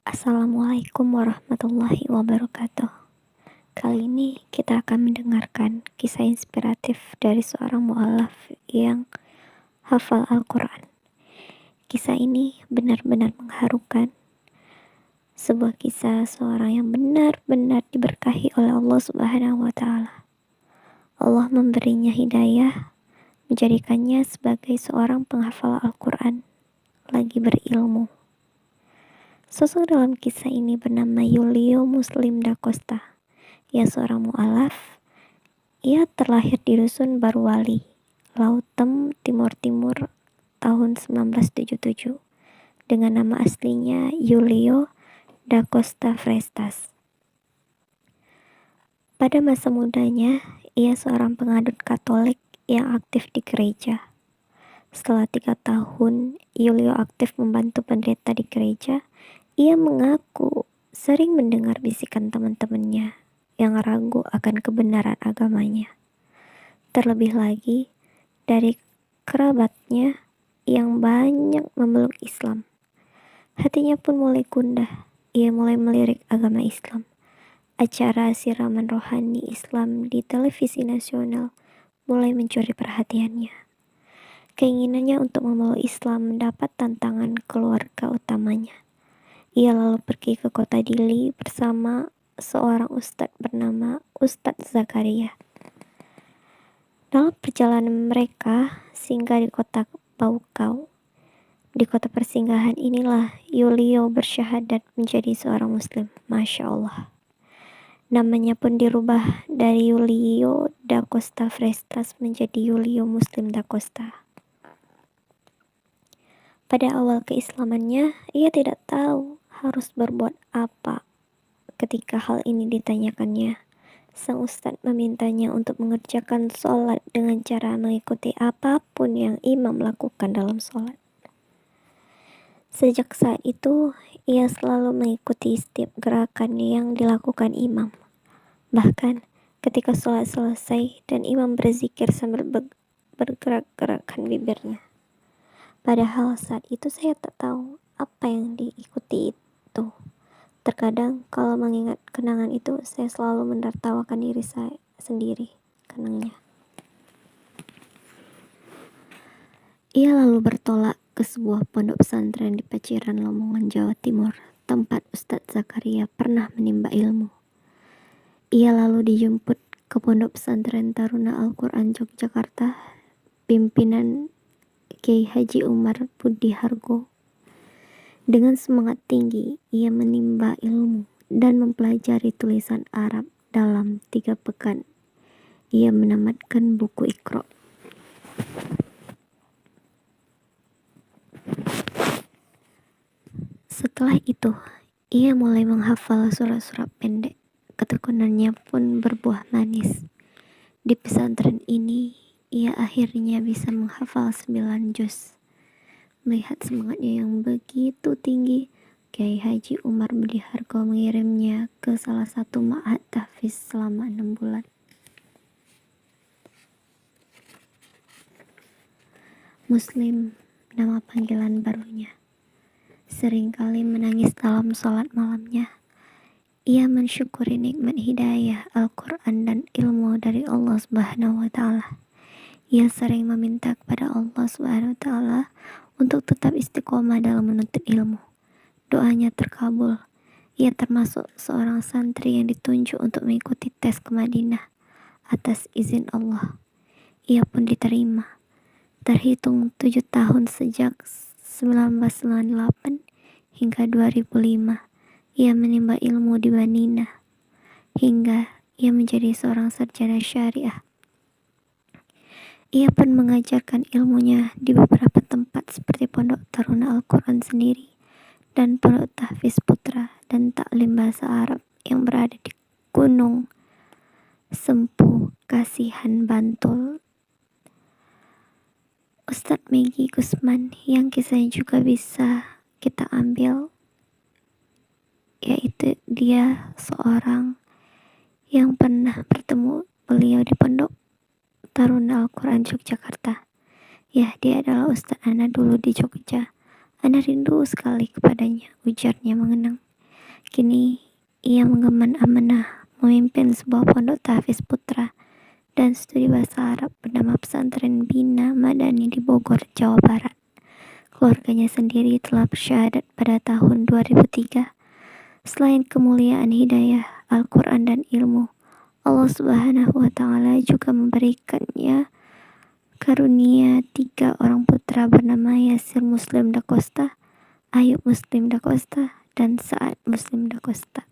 Assalamualaikum warahmatullahi wabarakatuh. Kali ini kita akan mendengarkan kisah inspiratif dari seorang mu'alaf yang hafal Al-Quran. Kisah ini benar-benar mengharukan. Sebuah kisah seorang yang benar-benar diberkahi oleh Allah Subhanahu wa Ta'ala. Allah memberinya hidayah, menjadikannya sebagai seorang penghafal Al-Quran, lagi berilmu. Sosok dalam kisah ini bernama Yulio Muslim da Costa. Ia seorang mu'alaf. Ia terlahir di Dusun Baruwali, Lautem, Timur Timur tahun 1977 dengan nama aslinya Yulio da Costa Frestas. Pada masa mudanya, ia seorang pengadut Katolik yang aktif di gereja. Setelah 3 tahun, Yulio aktif membantu pendeta di gereja. Ia mengaku sering mendengar bisikan teman-temannya yang ragu akan kebenaran agamanya. Terlebih lagi dari kerabatnya yang banyak memeluk Islam. Hatinya pun mulai gundah. Ia mulai melirik agama Islam. Acara siraman rohani Islam di televisi nasional mulai mencuri perhatiannya. Keinginannya untuk memeluk Islam mendapat tantangan keluarga utamanya. Ia lalu pergi ke kota Dili bersama seorang ustadz bernama Ustadz Zakaria. Dalam perjalanan mereka singgah di kota Baukau. Di kota persinggahan inilah Yulio bersyahadat menjadi seorang muslim. Masya Allah. Namanya pun dirubah dari Yulio da Costa Frestas menjadi Yulio Muslim da Costa. Pada awal keislamannya, ia tidak tahu harus berbuat apa. Ketika hal ini ditanyakannya, sang ustadz memintanya untuk mengerjakan sholat dengan cara mengikuti apapun yang imam lakukan dalam sholat. Sejak saat itu, ia selalu mengikuti setiap gerakan yang dilakukan imam. Bahkan ketika sholat selesai dan imam berzikir sambil bergerak-gerakkan bibirnya. Padahal saat itu saya tak tahu apa yang diikuti itu. Terkadang kalau mengingat kenangan itu, saya selalu menertawakan diri saya sendiri, kenangnya. Ia lalu bertolak ke sebuah pondok pesantren di Paciran, Lamongan, Jawa Timur, tempat Ustadz Zakaria pernah menimba ilmu. Ia lalu dijemput ke pondok pesantren Taruna Al-Quran Yogyakarta, pimpinan Kiai Haji Umar Budihargo. Dengan semangat tinggi, ia menimba ilmu dan mempelajari tulisan Arab dalam 3 pekan. Ia menamatkan buku Iqra. Setelah itu, ia mulai menghafal surat-surat pendek. Ketekunannya pun berbuah manis. Di pesantren ini, ia akhirnya bisa menghafal 9 juz. Melihat semangatnya yang begitu tinggi, Kiai Haji Umar Budihargo mengirimnya ke salah satu ma'had tahfiz selama 6 bulan. Muslim, nama panggilan barunya. Seringkali menangis dalam sholat malamnya. Ia mensyukuri nikmat hidayah Al-Quran dan ilmu dari Allah Subhanahu wa Ta'ala. Ia sering meminta kepada Allah Subhanahu wa Ta'ala untuk tetap istiqomah dalam menuntut ilmu. Doanya terkabul. Ia termasuk seorang santri yang ditunjuk untuk mengikuti tes ke Madinah atas izin Allah. Ia pun diterima. Terhitung 7 tahun sejak 1998 hingga 2005, ia menimba ilmu di Madinah hingga ia menjadi seorang sarjana syariah. Ia pun mengajarkan ilmunya di beberapa tempat seperti Pondok Taruna Al-Quran sendiri dan Pondok Tahfiz Putra dan Taklim Bahasa Arab yang berada di Gunung Sempu, Kasihan, Bantul. Ustadz Megi Gusman yang kisahnya juga bisa kita ambil, yaitu dia seorang yang pernah bertemu beliau di Pondok Taruna Al-Quran Yogyakarta. Ya, dia adalah Ustadz Ana dulu di Jogja. Ana rindu sekali kepadanya, ujarnya mengenang. Kini ia mengemban amanah memimpin sebuah pondok tahfiz putra dan studi bahasa Arab bernama Pesantren Bina Madani di Bogor, Jawa Barat. Keluarganya sendiri telah bersyahadat pada tahun 2003. Selain kemuliaan hidayah, Al-Quran dan ilmu, Allah Subhanahu wa Ta'ala juga memberikannya karunia 3 orang putra bernama Yasir Muslim da Costa, Ayub Muslim da Costa, dan Saad Muslim da Costa.